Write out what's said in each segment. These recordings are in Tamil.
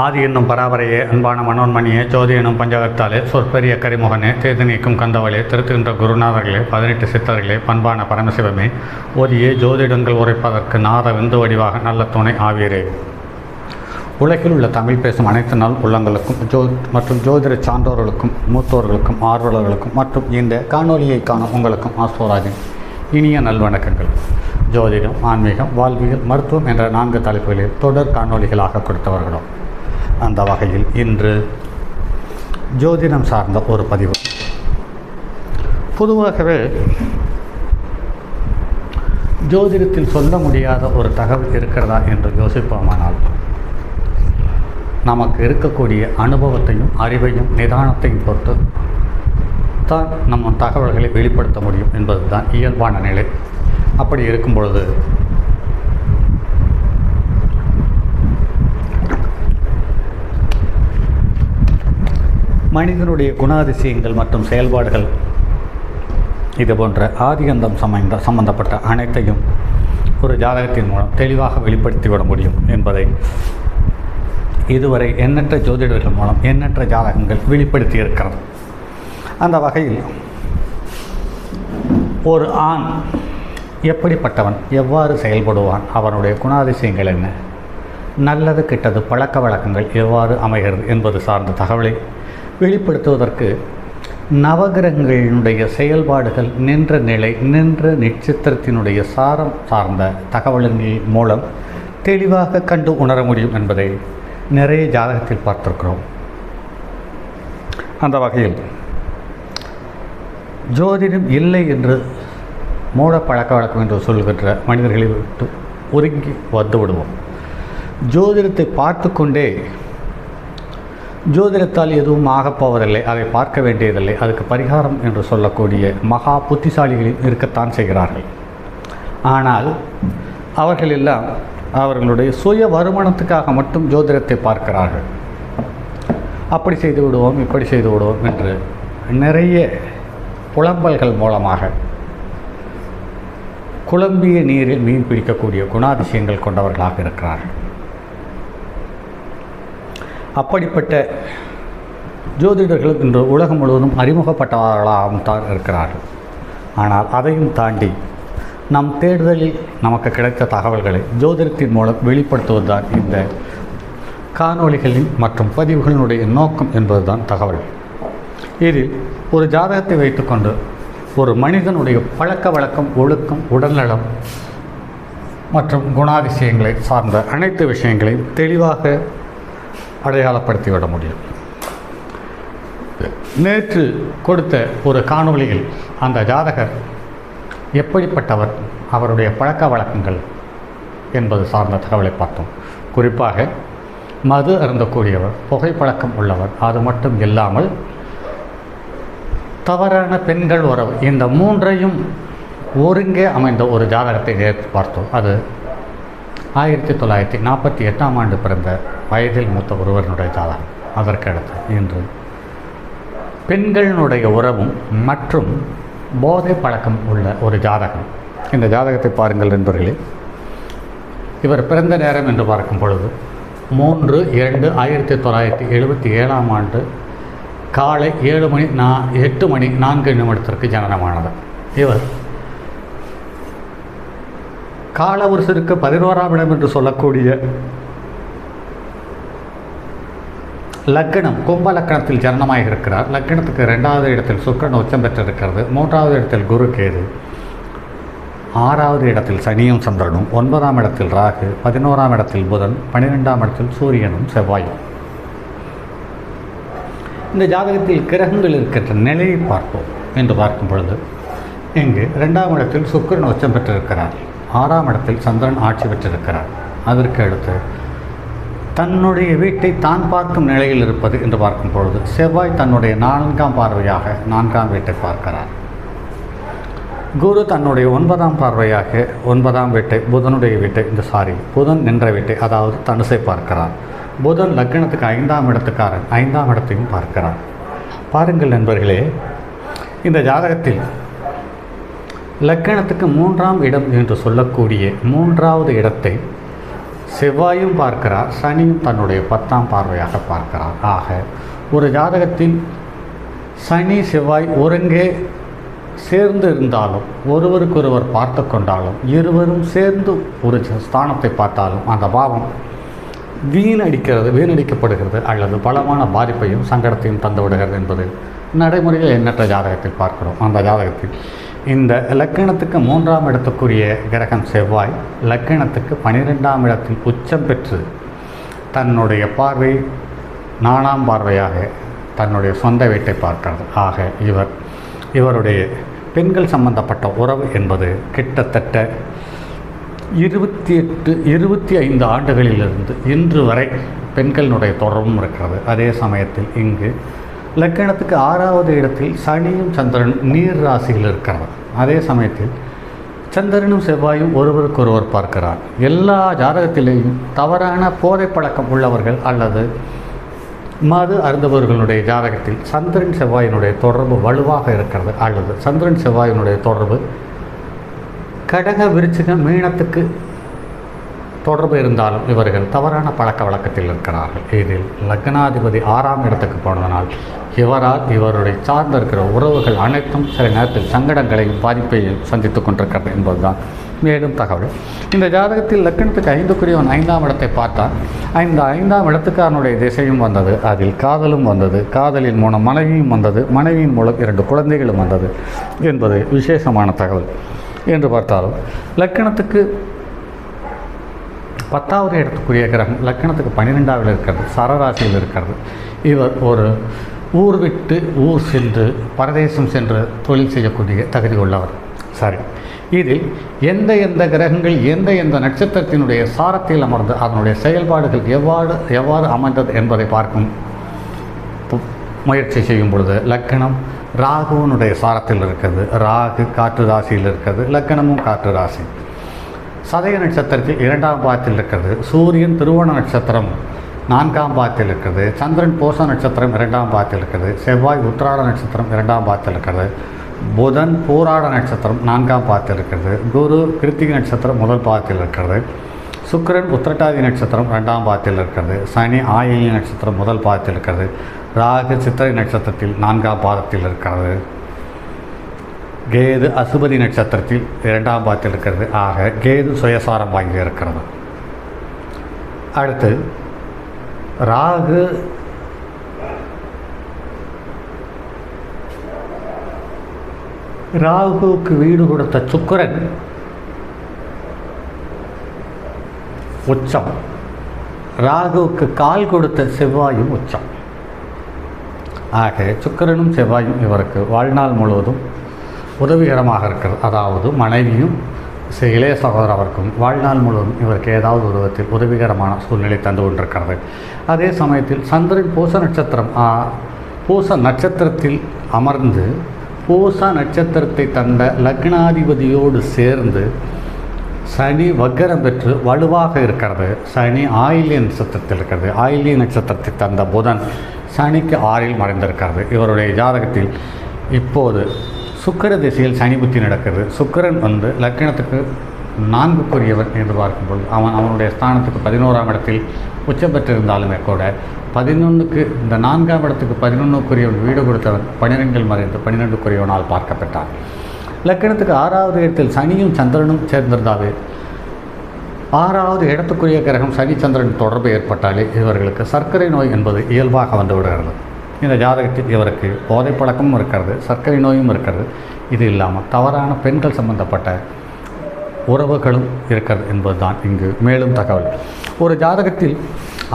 ஆதி என்னும் பராபரையே, அன்பான மனோன்மணியே, ஜோதி எனும் பஞ்சகத்தாலே, சொற்பெரிய கரிமுகனே, தேதி நீக்கும் கந்தவளே, திருத்துகின்ற குருநாதர்களே, 18 சித்தர்களே, பண்பான பரமசிவமே, ஓதியே ஜோதிடங்கள் உரைப்பதற்கு நாத விந்து வடிவாக நல்ல துணை ஆவீரே. உலகில் உள்ள தமிழ் பேசும் அனைத்து நாள் உள்ளங்களுக்கும் மற்றும் ஜோதிட சான்றோர்களுக்கும், மூத்தோர்களுக்கும், ஆர்வலர்களுக்கும் மற்றும் இந்த காணொலியை காணும் உங்களுக்கும் ஆஸ்வராஜின் இனிய நல்வணக்கங்கள். ஜோதிடம், ஆன்மீகம், வாழ்வியல், மருத்துவம் என்ற 4 தலைப்புகளில் தொடர் காணொலிகளாக கொடுத்தவர்களும். அந்த வகையில் இன்று ஜோதிடம் சார்ந்த ஒரு பதிவு. பொதுவாகவே ஜோதிடத்தில் சொல்ல முடியாத ஒரு தகவல் இருக்கிறதா என்று யோசிப்போமானால், நமக்கு இருக்கக்கூடிய அனுபவத்தையும் அறிவையும் நிதானத்தையும் பொறுத்து தான் நம்ம தகவல்களை வெளிப்படுத்த முடியும் என்பது தான் இயல்பான நிலை. அப்படி இருக்கும் பொழுது மனிதனுடைய குணாதிசயங்கள் மற்றும் செயல்பாடுகள் இது போன்ற ஆதிகந்தம் சம்பந்தப்பட்ட அனைத்தையும் ஒரு ஜாதகத்தின் மூலம் தெளிவாக வெளிப்படுத்திவிட முடியும் என்பதை இதுவரை எண்ணற்ற ஜோதிடர்கள் மூலம் எண்ணற்ற ஜாதகங்கள் வெளிப்படுத்தி இருக்கிறது. அந்த வகையில் ஒரு ஆண் எப்படிப்பட்டவன், எவ்வாறு செயல்படுவான், அவனுடைய குணாதிசயங்கள் என்ன, நல்லது கெட்டது பழக்க வழக்கங்கள் எவ்வாறு அமைகிறது என்பது சார்ந்த தகவலை வெளிப்படுத்துவதற்கு நவகிரகங்களினுடைய செயல்பாடுகள், நின்ற நிலை, நின்ற நட்சத்திரத்தினுடைய சாரம் சார்ந்த தகவலின் மூலம் தெளிவாக கண்டு உணர முடியும் என்பதை நிறைய ஜாதகத்தில் பார்த்திருக்கிறோம். அந்த வகையில் ஜோதிடம் இல்லை என்று மூட பழக்க வழக்கம் என்று சொல்கின்ற மனிதர்களை விட்டு ஒதுங்கி வந்து விடுவோம். ஜோதிடத்தை பார்த்து கொண்டே ஜோதிடத்தால் எதுவும் ஆகப்போவதில்லை, அதை பார்க்க வேண்டியதில்லை, அதுக்கு பரிகாரம் என்று சொல்லக்கூடிய மகா புத்திசாலிகளில் இருக்கத்தான் செய்கிறார்கள். ஆனால் அவர்கள் எல்லாம் அவர்களுடைய சுய வருமானத்துக்காக மட்டும் ஜோதிடத்தை பார்க்கிறார்கள். அப்படி செய்து விடுவோம், இப்படி செய்து விடுவோம் என்று நிறைய புலம்பல்கள் மூலமாக குழம்பிய நீரில் மீன் பிடிக்கக்கூடிய குணாதிசயங்கள் கொண்டவர்களாக இருக்கிறார்கள். அப்படிப்பட்ட ஜோதிடர்கள் இன்று உலகம் முழுவதும் அறிமுகப்பட்டவர்களாகவும் தான் இருக்கிறார்கள். ஆனால் அதையும் தாண்டி நம் தேடுதலில் நமக்கு கிடைத்த தகவல்களை ஜோதிடத்தின் மூலம் வெளிப்படுத்துவதுதான் இந்த காணொளிகளின் மற்றும் பதிவுகளினுடைய நோக்கம் என்பதுதான் தகவல். இதில் ஒரு ஜாதகத்தை வைத்துக்கொண்டு ஒரு மனிதனுடைய பழக்க வழக்கம், ஒழுக்கம், உடல்நலம் மற்றும் குணாதிசயங்களை சார்ந்த அனைத்து விஷயங்களையும் தெளிவாக அடையாளப்படுத்திவிட முடியும். நேற்று கொடுத்த ஒரு காணொளியில் அந்த ஜாதகர் எப்படிப்பட்டவர், அவருடைய பழக்க வழக்கங்கள் என்பது சார்ந்த தகவலை பார்த்தோம். குறிப்பாக மது அருந்தக்கூடியவர், புகைப்பழக்கம் உள்ளவர், அது மட்டும் இல்லாமல் தவறான பெண்கள் உறவு, இந்த 3ஐயும் ஒருங்கே அமைந்த ஒரு ஜாதகத்தை நேற்று பார்த்தோம். அது 1948ஆம் ஆண்டு பிறந்த வயதில் மூத்த ஒருவருடைய ஜாதகம். அதற்கடுத்து இன்று பெண்களினுடைய உறவும் மற்றும் போதை பழக்கம் உள்ள ஒரு ஜாதகம். இந்த ஜாதகத்தை பாருங்கள் நண்பர்களே. இவர் பிறந்த நேரம் என்று பார்க்கும் பொழுது 3/2/1977ஆம் ஆண்டு காலை 8:04 ஜனனமானது. இவர் காலவருஷருக்கு 11ஆம் இடம் என்று சொல்லக்கூடிய லக்னம், கும்ப லக்னத்தில் ஜனனமாக இருக்கிறார். லக்னத்துக்கு 2வது இடத்தில் சுக்கிரன் உச்சம் பெற்றிருக்கிறது. 3வது இடத்தில் குரு கேது, 6வது இடத்தில் சனியும் சந்திரனும், 9ஆம் இடத்தில் ராகு, 11ஆம் இடத்தில் புதன், 12ஆம் இடத்தில் சூரியனும் செவ்வாயும். இந்த ஜாதகத்தில் கிரகங்கள் இருக்கின்ற நிலையை பார்ப்போம் என்று பார்க்கும் பொழுது இங்கு 2ஆம் இடத்தில் சுக்கிரன் உச்சம் பெற்றிருக்கிறார். 6ஆம் இடத்தில் சந்திரன் ஆட்சி பெற்றிருக்கிறார். அதற்கு அடுத்து தன்னுடைய வீட்டை தான் பார்க்கும் நிலையில் இருப்பது என்று பார்க்கும் பொழுது செவ்வாய் தன்னுடைய 4ஆம் பார்வையாக 4ஆம் வீட்டை பார்க்கிறார். குரு தன்னுடைய 9ஆம் பார்வையாக 9ஆம் வீட்டை, புதனுடைய வீட்டை, புதன் நின்ற வீட்டை, அதாவது தனுசை பார்க்கிறார். புதன் லக்னத்துக்கு 5ஆம் இடத்துக்காரன், 5ஆம் இடத்தையும் பார்க்கிறார். பாருங்கள் நண்பர்களே, இந்த ஜாதகத்தில் லக்னத்துக்கு 3ஆம் இடம் என்று சொல்லக்கூடிய 3வது இடத்தை செவ்வாயும் பார்க்கிறார், சனியும் தன்னுடைய 10ஆம் பார்வையாக பார்க்கிறார். ஆக ஒரு ஜாதகத்தில் சனி செவ்வாய் ஒருங்கே சேர்ந்து இருந்தாலும், ஒருவருக்கொருவர் பார்த்து கொண்டாலும், இருவரும் சேர்ந்து ஒரு ஸ்தானத்தை பார்த்தாலும் அந்த பாவம் வீணடிக்கப்படுகிறது அல்லது பலமான பாதிப்பையும் சங்கடத்தையும் தந்துவிடுகிறது என்பது நடைமுறையில் எண்ணற்ற ஜாதகத்தில் பார்க்கிறோம். அந்த ஜாதகத்தில் இந்த லக்கணத்துக்கு 3ஆம் இடத்துக்குரிய கிரகம் செவ்வாய் லக்கணத்துக்கு 12ஆம் இடத்தில் உச்சம் பெற்று தன்னுடைய பார்வை 4ஆம் பார்வையாக தன்னுடைய சொந்த வீட்டை பார்க்கிறது. ஆக இவருடைய பெண்கள் சம்பந்தப்பட்ட உறவு என்பது கிட்டத்தட்ட 25 ஆண்டுகளிலிருந்து இன்று வரை பெண்களினுடைய தொடர்பும் இருக்கிறது. அதே சமயத்தில் இங்கு லக்கணத்துக்கு 6வது இடத்தில் சனியும் சந்திரனும் நீர் ராசியில் இருக்கிறது. அதே சமயத்தில் சந்திரனும் செவ்வாயும் ஒருவருக்கொருவர் பார்க்கிறார். எல்லா ஜாதகத்திலேயும் தவறான போதை பழக்கம் உள்ளவர்கள் அல்லது மது அருந்தவர்களுடைய ஜாதகத்தில் சந்திரன் செவ்வாயினுடைய தொடர்பு வலுவாக இருக்கிறது, அல்லது சந்திரன் செவ்வாயினுடைய தொடர்பு கடக விருச்சிக மீனத்துக்கு தொடர்பு இருந்தாலும் இவர்கள் தவறான பழக்க வழக்கத்தில் இருக்கிறார்கள். இதில் லக்னாதிபதி 6ஆம் இடத்துக்கு போனதனால் இவருடைய சார்ந்து இருக்கிற உறவுகள் அனைத்தும் சில நேரத்தில் சங்கடங்களையும் பாதிப்பையும் சந்தித்து கொண்டிருக்கிறது என்பதுதான் மேலும் தகவல். இந்த ஜாதகத்தில் லக்கணத்துக்கு 5க்குரியவன் 5ஆம் இடத்தை பார்த்தால் இந்த 5ஆம் இடத்துக்காரனுடைய திசையும் வந்தது, அதில் காதலும் வந்தது, காதலின் மூலம் மனைவியும் வந்தது, மனைவியின் மூலம் 2 குழந்தைகளும் வந்தது என்பது விசேஷமான தகவல். என்று பார்த்தாலும் லக்கணத்துக்கு 10வது இடத்துக்குரிய கிரகம் லக்கணத்துக்கு 12ஆவில் இருக்கிறது, சரராசியில் இருக்கிறது. இவர் ஒரு ஊர் விட்டு ஊர் சென்று பரதேசம் சென்று தொழில் செய்யக்கூடிய தகுதி உள்ளவர். சரி, இதில் எந்த கிரகங்கள் எந்த நட்சத்திரத்தினுடைய சாரத்தில் அமர்ந்து அதனுடைய செயல்பாடுகள் எவ்வாறு அமைந்தது என்பதை பார்க்கும் முயற்சி செய்யும் பொழுது லக்கணம் ராகுவனுடைய சாரத்தில் இருக்கிறது. ராகு காற்று ராசியில் இருக்கிறது, லக்கணமும் காற்று ராசி. சதய நட்சத்திரத்தில் 2ஆம் பாதத்தில் இருக்கிறது. சூரியன் திருவோண நட்சத்திரம் 4ஆம் பாதத்தில் இருக்கிறது. சந்திரன் பூச நட்சத்திரம் 2ஆம் பாதத்தில் இருக்கிறது. செவ்வாய் உத்திராட நட்சத்திரம் 2ஆம் பாதத்தில் இருக்கிறது. புதன் பூராட நட்சத்திரம் 4ஆம் பாதத்தில் இருக்கிறது. குரு கிருத்திகை நட்சத்திரம் 1 பாதத்தில் இருக்கிறது. சுக்கிரன் உத்திரட்டாதி நட்சத்திரம் 2ஆம் பாதத்தில் இருக்கிறது. சனி ஆயில்ய நட்சத்திரம் 1 பாதத்தில் இருக்கிறது. ராகு சித்திரை நட்சத்திரத்தில் 4ஆம் பாதத்தில் இருக்கிறது. கேது அசுபதி நட்சத்திரத்தில் 2ஆம் பாதத்தில் இருக்கிறது. ஆக கேது சுயசாரம் வாங்கி இருக்கிறது. அடுத்து ராகுவுக்கு வீடு கொடுத்த சுக்கிரன் உச்சம், ராகுவுக்கு கால் கொடுத்த செவ்வாயும் உச்சம். ஆக சுக்கிரனும் செவ்வாயும் இவருக்கு வாழ்நாள் முழுவதும் உதவிகரமாக இருக்கிறது. அதாவது மனைவியும் இளைய சகோதரவருக்கும் வாழ்நாள் முழுவதும் இவருக்கு ஏதாவது ஒரு விதத்தில் உதவிகரமான சூழ்நிலை தந்து கொண்டிருக்கிறது. அதே சமயத்தில் சந்திரன் பூச நட்சத்திரத்தில் அமர்ந்து பூச நட்சத்திரத்தை தந்த லக்னாதிபதியோடு சேர்ந்து சனி வக்கரம் பெற்று வலுவாக இருக்கிறது. சனி ஆயில்ய நட்சத்திரத்தில் இருக்கிறது. ஆயில்ய நட்சத்திரத்தை தந்த புதன் சனிக்கு 6இல் மறைந்திருக்கிறது. இவருடைய ஜாதகத்தில் இப்போது சுக்கிர திசையில் சனி புத்தி நடக்கிறது. சுக்கிரன் லக்கணத்துக்கு 4க்குரியவன் என்று பார்க்கும்போது அவனுடைய ஸ்தானத்துக்கு 11ஆம் இடத்தில் உச்சம் பெற்றிருந்தாலுமே கூட 11க்கு இந்த 4ஆம் இடத்துக்கு 11க்குரியவன் வீடு கொடுத்தவன் 12இல் மறைந்து 12க்குரியவனால் பார்க்கப்பட்டான். லக்கணத்துக்கு 6வது இடத்தில் சனியும் சந்திரனும் சேர்ந்திருந்தாலே 6வது இடத்துக்குரிய கிரகம் சனி சந்திரன் தொடர்பு ஏற்பட்டாலே இவர்களுக்கு சர்க்கரை நோய் என்பது இயல்பாக வந்து விடுகிறது. இந்த ஜாதகத்தில் இவருக்கு போதை பழக்கமும் இருக்கிறது, சர்க்கரை நோயும் இருக்கிறது. இது இல்லாமல் தவறான பெண்கள் சம்பந்தப்பட்ட உறவுகளும் இருக்கிறது என்பதுதான் இங்கு மேலும் தகவல். ஒரு ஜாதகத்தில்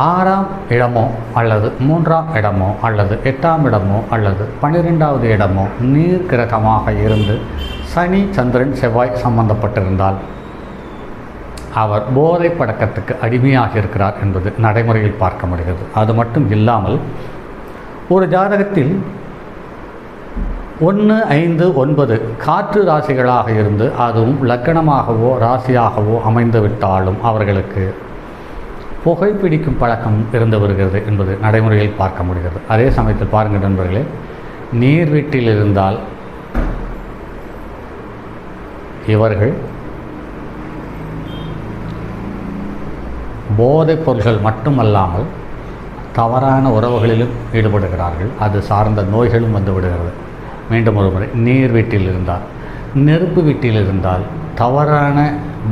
6ஆம் இடமோ அல்லது 3ஆம் இடமோ அல்லது 8ஆம் இடமோ அல்லது 12வது இடமோ நீர் கிரகமாக இருந்து சனி சந்திரன் செவ்வாய் சம்பந்தப்பட்டிருந்தால் அவர் போதை பழக்கத்துக்கு அடிமையாக இருக்கிறார் என்பது நடைமுறையில் பார்க்க முடிகிறது. அது மட்டும் இல்லாமல் ஒரு ஜாதகத்தில் 1, 5, 9 காற்று ராசிகளாக இருந்து அதுவும் லக்கணமாகவோ ராசியாகவோ அமைந்து விட்டாலும் அவர்களுக்கு புகைப்பிடிக்கும் பழக்கம் இருந்து வருகிறது என்பது நடைமுறையில் பார்க்க முடிகிறது. அதே சமயத்தில் பாருங்கள் நண்பர்களே, நீர் வீட்டில் இருந்தால் இவர்கள் போதைப் பொருள்கள் மட்டுமல்லாமல் தவறான உறவுகளிலும் ஈடுபடுகிறார்கள். அது சார்ந்த நோய்களும் வந்து விடுகிறது. மீண்டும் ஒரு முறை, நீர் வீட்டில் இருந்தால், நெருப்பு வீட்டில் இருந்தால் தவறான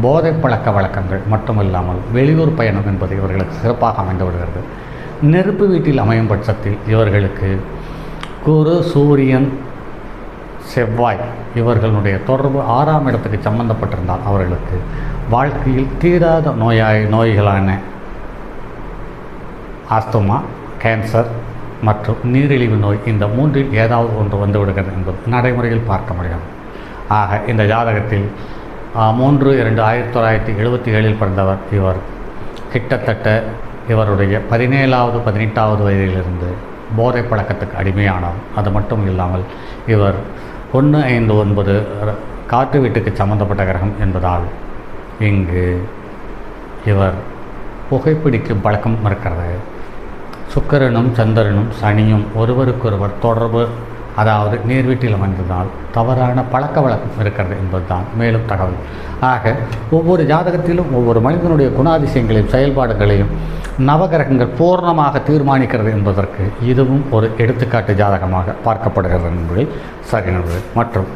போதை பழக்க வழக்கங்கள் மட்டுமல்லாமல் வெளியூர் பயணம் என்பது இவர்களுக்கு சிறப்பாக அமைந்து விடுகிறது. நெருப்பு வீட்டில் அமையும் பட்சத்தில் இவர்களுக்கு குரு, சூரியன், செவ்வாய் இவர்களுடைய தொடர்பு 6ஆம் இடத்துக்கு சம்பந்தப்பட்டிருந்தால் அவர்களுக்கு வாழ்க்கையில் தீராத நோய்களான ஆஸ்துமா, கேன்சர் மற்றும் நீரிழிவு நோய், இந்த 3இல் ஏதாவது ஒன்று வந்துவிடுகிறது என்பது நடைமுறையில் பார்க்க முடியும். ஆக இந்த ஜாதகத்தில் 3/2/1977 பிறந்தவர். இவர் கிட்டத்தட்ட இவருடைய 17வது 18வது வயதிலிருந்து போதை பழக்கத்துக்கு அடிமையானார். அது மட்டும் இல்லாமல் இவர் 159 காற்று வீட்டுக்கு சம்பந்தப்பட்ட கிரகம் என்பதால் இங்கு இவர் புகைப்பிடிக்கும் பழக்கம் இருக்கிறது. சுக்கிரனும் சந்திரனும் சனியும் ஒருவருக்கொருவர் தொடர்பு, அதாவது நீர் வீட்டில் அமைந்ததால் தவறான பழக்க வழக்கம் இருக்கிறது என்பதுதான் மேலும் தகவல். ஆக ஒவ்வொரு ஜாதகத்திலும் ஒவ்வொரு மனிதனுடைய குணாதிசயங்களையும் செயல்பாடுகளையும் நவகிரகங்கள் பூர்ணமாக தீர்மானிக்கிறது என்பதற்கு இதுவும் ஒரு எடுத்துக்காட்டு ஜாதகமாக பார்க்கப்படுகிறது என்பதை சரியானது. மற்றும்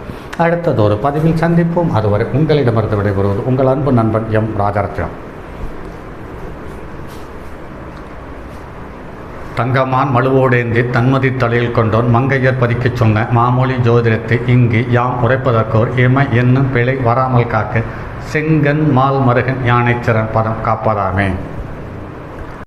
அடுத்ததொரு பதிவில் சந்திப்போம். அதுவரை உங்களிடமிருந்து விடைபெறுவது உங்கள் அன்பு நண்பன் எம் ராஜரத்னம். தங்கமான் மழுவோடேந்தி தன்மதி தலையில் கொண்டோன் மங்கையர் பதிக்கச் சொன்ன மாமொழி ஜோதிடத்தை இங்கு யாம் உரைப்பதற்கோர் இம என்னும் பிழை வராமல் காக்க செங்கன் மால் மருகன் யானைச்சிறன் பதம் காப்பதாமே.